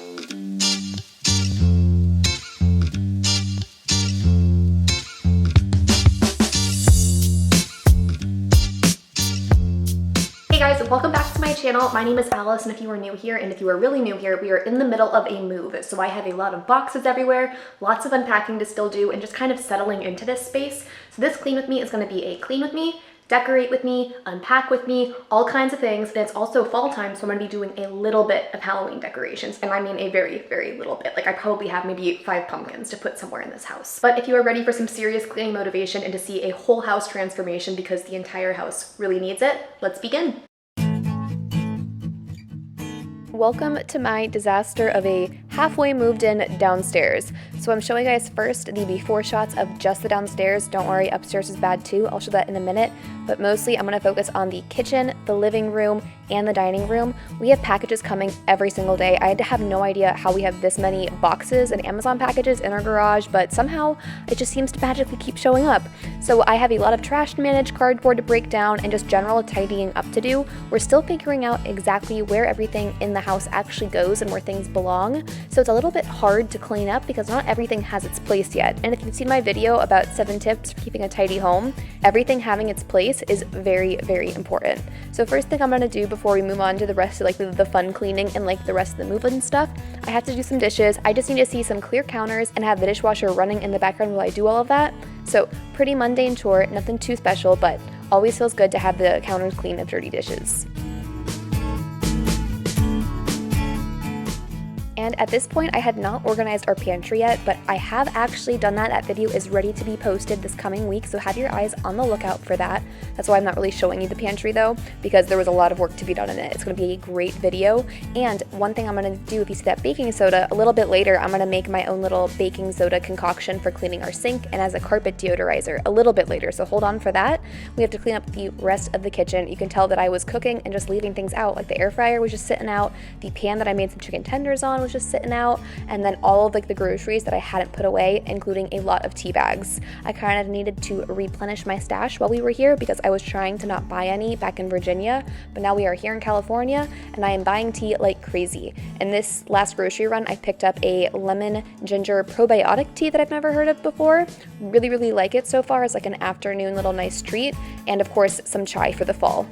Hey guys, welcome back to my channel. My name is Alice, and if you are new here, and if you are really new here, we are in the middle of a move. So I have a lot of boxes everywhere, lots of unpacking to still do, and just kind of settling into this space. So this clean with me is going to be a clean with me, decorate with me, unpack with me, all kinds of things. And it's also fall time, so I'm going to be doing a little bit of Halloween decorations. And I mean a very, very little bit. Like I probably have maybe 5 pumpkins to put somewhere in this house. But if you are ready for some serious cleaning motivation and to see a whole house transformation because the entire house really needs it, let's begin. Welcome to my disaster of a halfway moved in downstairs. So I'm showing you guys first the before shots of just the downstairs. Don't worry, upstairs is bad too. I'll show that in a minute. But mostly I'm going to focus on the kitchen, the living room, and the dining room. We have packages coming every single day. I have no idea how we have this many boxes and Amazon packages in our garage, but somehow it just seems to magically keep showing up. So I have a lot of trash to manage, cardboard to break down, and just general tidying up to do. We're still figuring out exactly where everything in the house actually goes and where things belong. So it's a little bit hard to clean up because not everything has its place yet. And if you've seen my video about 7 tips for keeping a tidy home, everything having its place is very, very important. So first thing I'm going to do before we move on to the rest of like the fun cleaning and like the rest of the move-in stuff, I have to do some dishes. I just need to see some clear counters and have the dishwasher running in the background while I do all of that. So pretty mundane chore, nothing too special, but always feels good to have the counters clean of dirty dishes. And at this point, I had not organized our pantry yet, but I have actually done that. That video is ready to be posted this coming week, so have your eyes on the lookout for that. That's why I'm not really showing you the pantry though, because there was a lot of work to be done in it. It's going to be a great video. And one thing I'm going to do, if you see that baking soda, a little bit later, I'm going to make my own little baking soda concoction for cleaning our sink and as a carpet deodorizer a little bit later, so hold on for that. We have to clean up the rest of the kitchen. You can tell that I was cooking and just leaving things out, like the air fryer was just sitting out, the pan that I made some chicken tenders on was just sitting out, and then all of like the groceries that I hadn't put away, including a lot of tea bags. I kind of needed to replenish my stash while we were here because I was trying to not buy any back in Virginia, but now we are here in California and I am buying tea like crazy. And this last grocery run, I picked up a lemon ginger probiotic tea that I've never heard of before. Really, really like it so far as like an afternoon little nice treat, and of course some chai for the fall.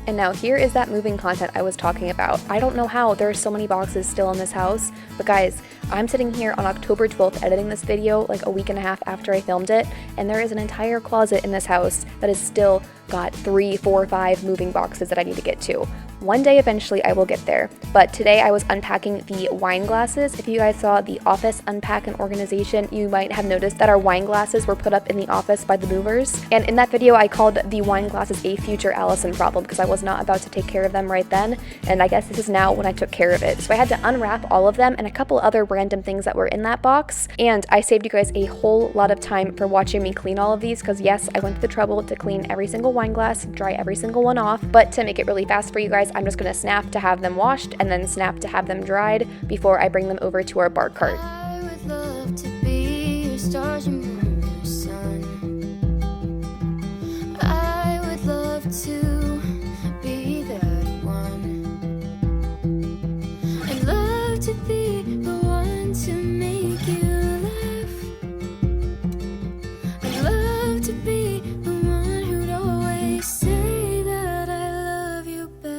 And now here is that moving content I was talking about. I don't know how there are so many boxes still in this house, but guys, I'm sitting here on October 12th editing this video like a week and a half after I filmed it, and there is an entire closet in this house that is still got 3, 4, 5 moving boxes that I need to get to. One day eventually I will get there, but today I was unpacking the wine glasses. If you guys saw the office unpack and organization, you might have noticed that our wine glasses were put up in the office by the movers. And in that video I called the wine glasses a future Allison problem because I was not about to take care of them right then, and I guess this is now when I took care of it. So I had to unwrap all of them and a couple other random things that were in that box, and I saved you guys a whole lot of time for watching me clean all of these because yes, I went to the trouble to clean every single wine glass, dry every single one off, but to make it really fast for you guys, I'm just going to snap to have them washed and then snap to have them dried before I bring them over to our bar cart. I would love to be your stars and moon, your sun. I would love to be that one. I'd love to be the one to make you laugh. I'd love to be the one who'd always say that I love you back.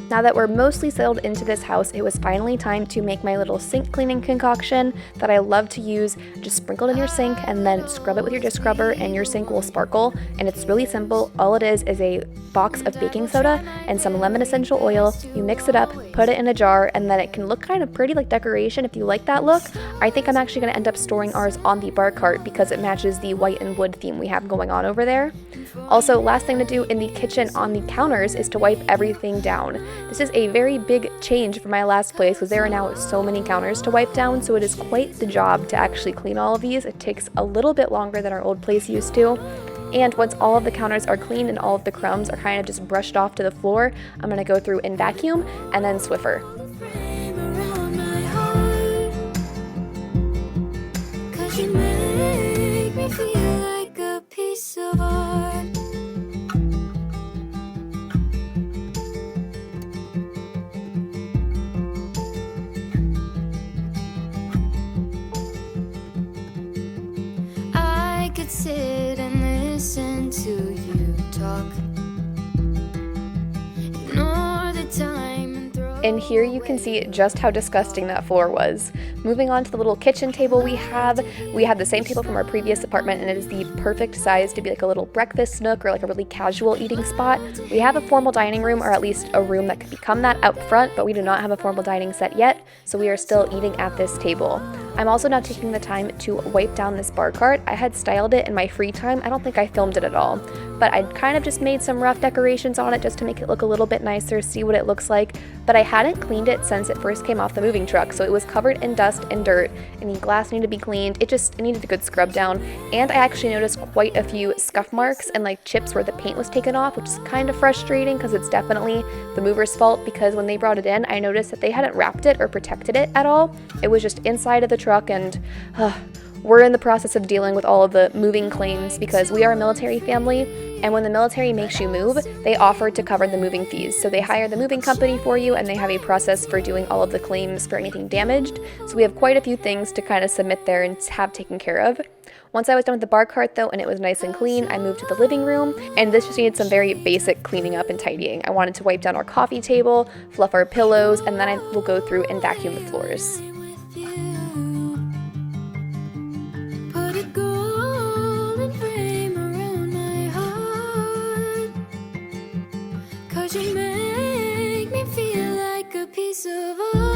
Now that we're mostly settled into this house, it was finally time to make my little sink cleaning concoction that I love to use. Just sprinkle it in your sink and then scrub it with your dish scrubber and your sink will sparkle. And it's really simple. All it is a box of baking soda and some lemon essential oil. You mix it up, put it in a jar, and then it can look kind of pretty like decoration if you like that look. I think I'm actually going to end up storing ours on the bar cart because it matches the white and wood theme we have going on over there. Also, last thing to do in the kitchen on the counters is to wipe everything down. This is a very big change from my last place because there are now so many counters to wipe down, so it is quite the job to actually clean all of these. It takes a little bit longer than our old place used to. And once all of the counters are clean and all of the crumbs are kind of just brushed off to the floor, I'm going to go through and vacuum and then Swiffer. Frame around my heart, 'cause you make me feel like a piece of art. I could sit and listen to you talk, ignore the time and throw. And here you can see just how disgusting that floor was. Moving on to the little kitchen table we have the same table from our previous apartment, and it is the perfect size to be like a little breakfast nook or like a really casual eating spot. We have a formal dining room, or at least a room that could become that out front, but we do not have a formal dining set yet, so we are still eating at this table. I'm also now taking the time to wipe down this bar cart. I had styled it in my free time. I don't think I filmed it at all, but I kind of just made some rough decorations on it just to make it look a little bit nicer, see what it looks like. But I hadn't cleaned it since it first came off the moving truck, so it was covered in dust and dirt. Any glass needed to be cleaned. It needed a good scrub down. And I actually noticed quite a few scuff marks and like chips where the paint was taken off, which is kind of frustrating because it's definitely the mover's fault, because when they brought it in, I noticed that they hadn't wrapped it or protected it at all. It was just inside of the truck, and we're in the process of dealing with all of the moving claims because we are a military family, and when the military makes you move, they offer to cover the moving fees. So they hire the moving company for you, and they have a process for doing all of the claims for anything damaged. So we have quite a few things to kind of submit there and have taken care of. Once I was done with the bar cart though, and it was nice and clean, I moved to the living room, and this just needed some very basic cleaning up and tidying. I wanted to wipe down our coffee table, fluff our pillows, and then I will go through and vacuum the floors. With you, put a golden frame around my heart, 'cause you make me feel like a piece of art.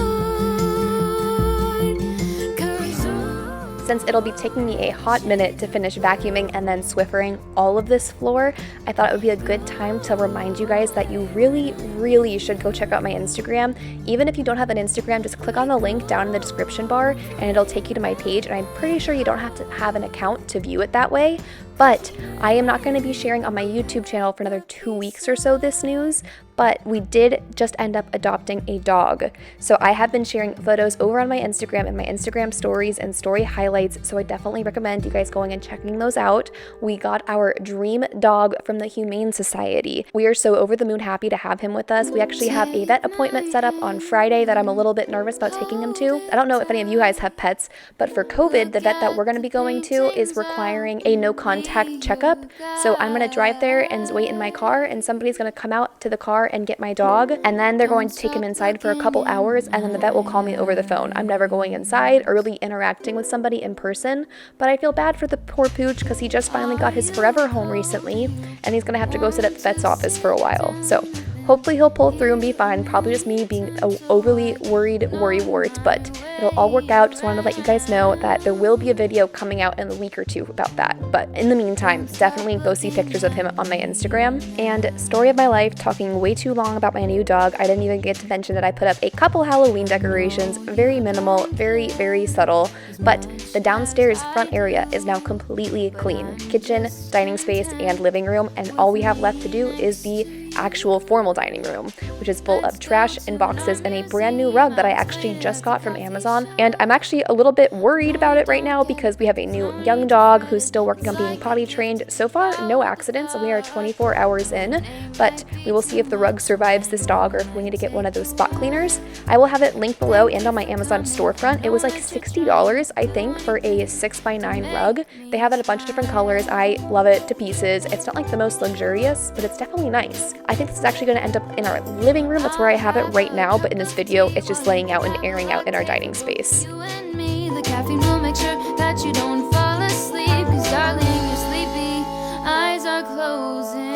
'Cause Since it'll be taking me a hot minute to finish vacuuming and then Swiffering all of this floor, I thought it would be a good time to remind you guys that you really should go check out my Instagram. Even if you don't have an Instagram, just click on the link down in the description bar and it'll take you to my page, and I'm pretty sure you don't have to have an account to view it that way. But I am not going to be sharing on my YouTube channel for another 2 weeks or so this news, but we did just end up adopting a dog. So I have been sharing photos over on my Instagram and my Instagram stories and story highlights, so I definitely recommend you guys going and checking those out. We got our dream dog from the Humane Society. We are so over the moon happy to have him with us. We actually have a vet appointment set up on Friday that I'm a little bit nervous about taking him to. I don't know if any of you guys have pets, but for COVID, the vet that we're going to be going to is requiring a no contact checkup. So I'm going to drive there and wait in my car, and somebody's going to come out to the car and get my dog, and then they're going to take him inside for a couple hours, and then the vet will call me over the phone. I'm never going inside or really interacting with somebody in person, but I feel bad for the poor pooch because he just finally got his forever home recently, and he's going to have to go sit at the vet's office for a while. So hopefully he'll pull through and be fine. Probably just me being a overly worried worrywart, but it'll all work out. Just wanted to let you guys know that there will be a video coming out in a week or two about that. But in the meantime, definitely go see pictures of him on my Instagram. And story of my life, talking way too long about my new dog. I didn't even get to mention that I put up a couple Halloween decorations, very minimal, very subtle, but the downstairs front area is now completely clean. Kitchen, dining space, and living room, and all we have left to do is the actual formal dining room, which is full of trash and boxes and a brand new rug that I actually just got from Amazon. And I'm actually a little bit worried about it right now because we have a new young dog who's still working on being potty trained. So far, no accidents. We are 24 hours in, but we will see if the rug survives this dog or if we need to get one of those spot cleaners. I will have it linked below and on my Amazon storefront. It was like $60, I think, for a 6x9 rug. They have it in a bunch of different colors. I love it to pieces. It's not like the most luxurious, but it's definitely nice. I think this is actually going to end up in our living room. That's where I have it right now, but in this video, it's just laying out and airing out in our dining space. You and me, the caffeine will make sure that you don't fall asleep, 'cause darling, you're sleepy, eyes are closing.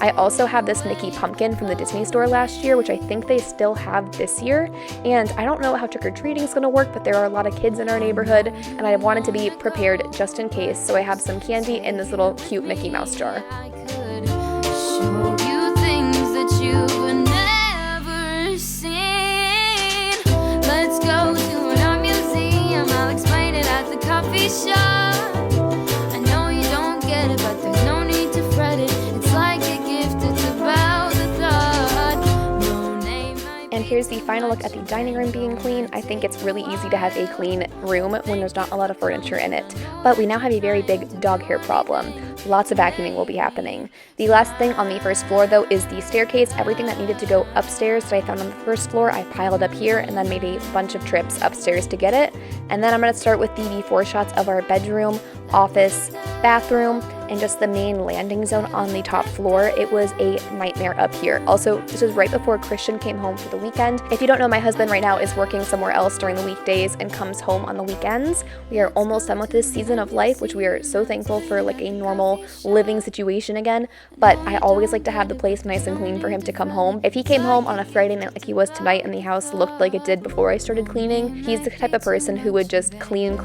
I also have this Mickey pumpkin from the Disney store last year, which I think they still have this year. And I don't know how trick-or-treating is going to work, but there are a lot of kids in our neighborhood, and I wanted to be prepared just in case. So I have some candy in this little cute Mickey Mouse jar. I could show you things that you've never seen. Let's go to an art museum, I'll explain it at the coffee sure. I know you don't get it, but there's no need to fret it. It's like a gift, it's about the thought. No name might And here's the final look at the dining room being clean. I think it's really easy to have a clean room when there's not a lot of furniture in it. But we now have a very big dog hair problem. Lots of vacuuming will be happening. The last thing on the first floor though is the staircase. Everything that needed to go upstairs that I found on the first floor, I piled up here and then made a bunch of trips upstairs to get it. And then I'm going to start with the before shots of our bedroom, office, bathroom, and just the main landing zone on the top floor. It was a nightmare up here. Also, this was right before Christian came home for the weekend. If you don't know, my husband right now is working somewhere else during the weekdays and comes home on the weekends. We are almost done with this season of life, which we are so thankful for, like a normal living situation again. But I always like to have the place nice and clean for him to come home. If he came home on a Friday night like he was tonight and the house looked like it did before I started cleaning, he's the type of person who would just clean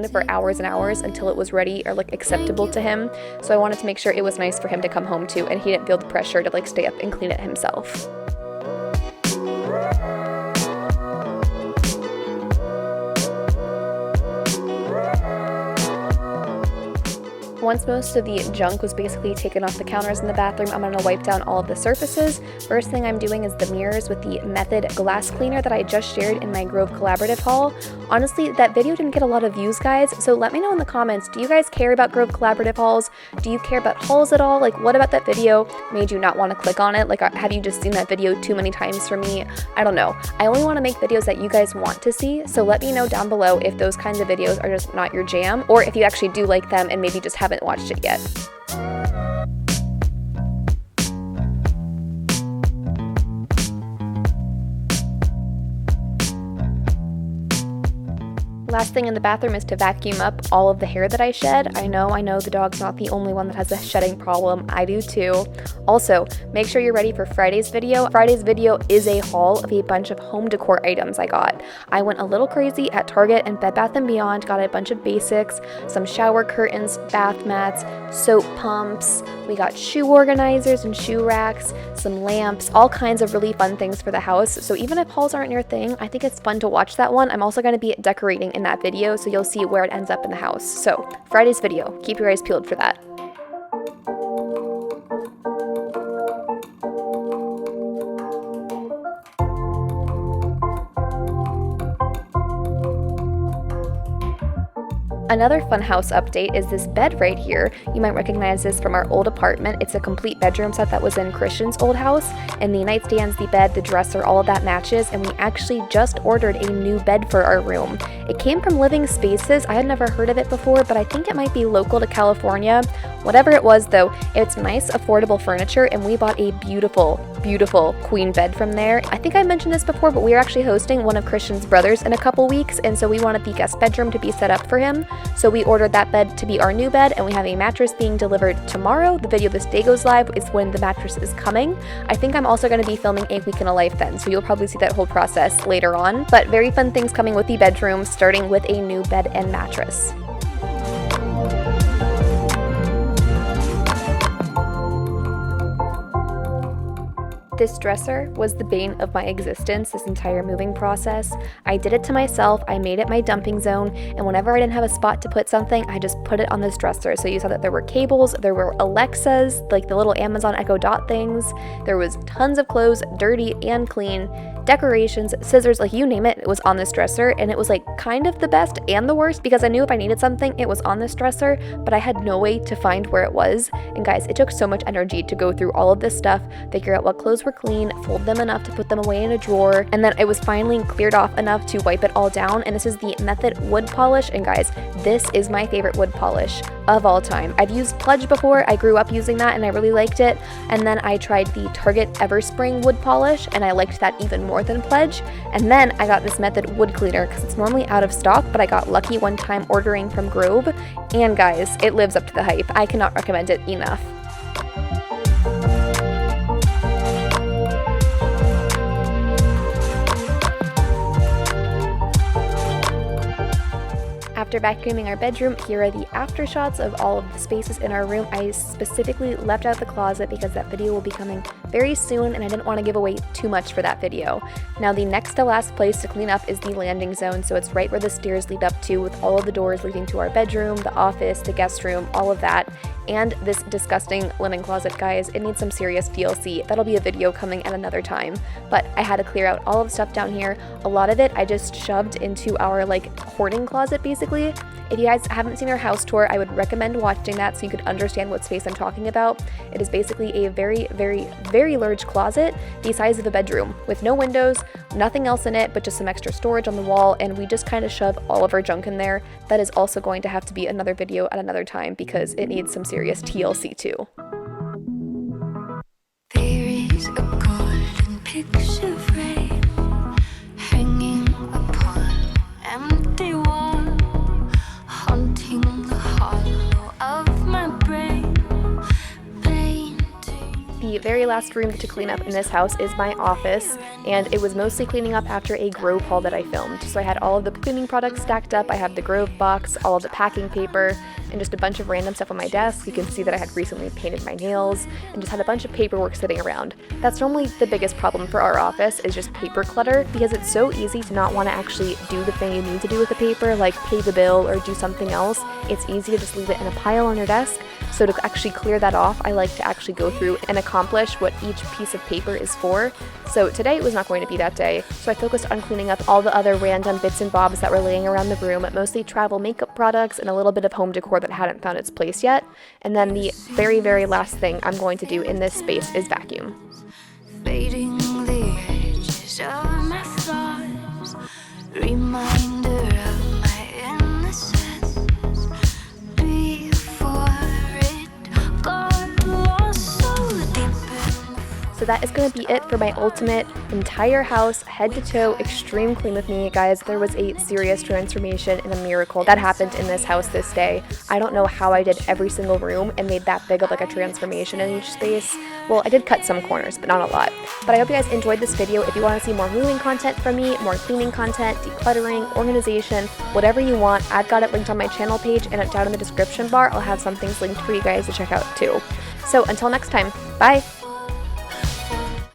for hours and hours until it was ready or like acceptable to him. So I wanted to make sure it was nice for him to come home to and he didn't feel the pressure to like stay up and clean it himself. Once most of the junk was basically taken off the counters in the bathroom, I'm going to wipe down all of the surfaces. First thing I'm doing is the mirrors with the Method glass cleaner that I just shared in my Grove collaborative haul. Honestly, that video didn't get a lot of views, guys, so let me know in the comments, do you guys care about Grove collaborative hauls? Do you care about hauls at all? Like, what about that video made you not want to click on it? Like, have you just seen that video too many times for me? I don't know. I only want to make videos that you guys want to see, so let me know down below if those kinds of videos are just not your jam, or if you actually do like them and maybe just haven't watched it yet. Last thing in the bathroom is to vacuum up all of the hair that I shed. I know the dog's not the only one that has a shedding problem. I do too. Also, make sure you're ready for Friday's video. Friday's video is a haul of a bunch of home decor items I got. I went a little crazy at Target and Bed Bath & Beyond, got a bunch of basics, some shower curtains, bath mats, soap pumps. We got shoe organizers and shoe racks, some lamps, all kinds of really fun things for the house. So even if hauls aren't your thing, I think it's fun to watch that one. I'm also going to be decorating in that video, so you'll see where it ends up in the house. So Friday's video, keep your eyes peeled for that. Another fun house update is this bed right here. You might recognize this from our old apartment. It's a complete bedroom set that was in Christian's old house, and the nightstands, the bed, the dresser, all of that matches, and we actually just ordered a new bed for our room. It came from Living Spaces. I had never heard of it before, but I think it might be local to California. Whatever it was though, it's nice, affordable furniture, and we bought a beautiful queen bed from there. I think I mentioned this before, but we are actually hosting one of Christian's brothers in a couple weeks, and so we wanted the guest bedroom to be set up for him. So we ordered that bed to be our new bed, and we have a mattress being delivered tomorrow. The video this day goes live is when the mattress is coming. I think I'm also going to be filming a week in a life then, so you'll probably see that whole process later on. But very fun things coming with the bedroom, starting with a new bed and mattress. This dresser was the bane of my existence this entire moving process. I did it to myself, I made it my dumping zone, and whenever I didn't have a spot to put something, I just put it on this dresser. So you saw that there were cables, there were Alexas, like the little Amazon Echo Dot things, there was tons of clothes, dirty and clean, decorations, scissors, like you name it, it was on this dresser, and it was like kind of the best and the worst because I knew if I needed something, it was on this dresser, but I had no way to find where it was. And guys, it took so much energy to go through all of this stuff, figure out what clothes were clean, fold them enough to put them away in a drawer, and then it was finally cleared off enough to wipe it all down. And this is the Method wood polish, and guys, this is my favorite wood polish of all time. I've used Pledge before, I grew up using that and I really liked it, and then I tried the Target Everspring wood polish and I liked that even more than Pledge, and then I got this Method wood cleaner because it's normally out of stock, but I got lucky one time ordering from Grove, and guys, it lives up to the hype. I cannot recommend it enough. After vacuuming our bedroom, here are the after shots of all of the spaces in our room. I specifically left out the closet because that video will be coming very soon, and I didn't want to give away too much for that video. Now, the next to last place to clean up is the landing zone, so it's right where the stairs lead up to, with all of the doors leading to our bedroom, the office, the guest room, all of that. And this disgusting linen closet, guys, it needs some serious TLC. That'll be a video coming at another time. But I had to clear out all of the stuff down here. A lot of it I just shoved into our like hoarding closet, basically. If you guys haven't seen our house tour, I would recommend watching that so you could understand what space I'm talking about. It is basically a very, very, very large closet, the size of a bedroom, with no windows, nothing else in it but just some extra storage on the wall, and we just kind of shove all of our junk in there. That is also going to have to be another video at another time because it needs some serious TLC too. There is a golden picture frame hanging upon empty wall, haunting the hollow of my brain, painting. The very last room to clean up in this house is my office, and it was mostly cleaning up after a Grove haul that I filmed. So I had all of the cleaning products stacked up. I have the Grove box, all of the packing paper, and just a bunch of random stuff on my desk. You can see that I had recently painted my nails and just had a bunch of paperwork sitting around. That's normally the biggest problem for our office, is just paper clutter, because it's so easy to not want to actually do the thing you need to do with the paper, like pay the bill or do something else. It's easy to just leave it in a pile on your desk. So to actually clear that off, I like to actually go through and accomplish what each piece of paper is for. So today it was not going to be that day, so I focused on cleaning up all the other random bits and bobs that were laying around the room, mostly travel makeup products and a little bit of home decor that hadn't found its place yet. And then the very, very last thing I'm going to do in this space is vacuum. Fading the edges of my thoughts, reminder of my innocence before it got lost so deep in. So that is going to be it for my ultimate entire house, head to toe, extreme clean with me. Guys, there was a serious transformation and a miracle that happened in this house this day. I don't know how I did every single room and made that big of like a transformation in each space. Well, I did cut some corners, but not a lot. But I hope you guys enjoyed this video. If you want to see more moving content from me, more cleaning content, decluttering, organization, whatever you want, I've got it linked on my channel page, and down in the description bar, I'll have some things linked for you guys to check out too. So until next time, bye!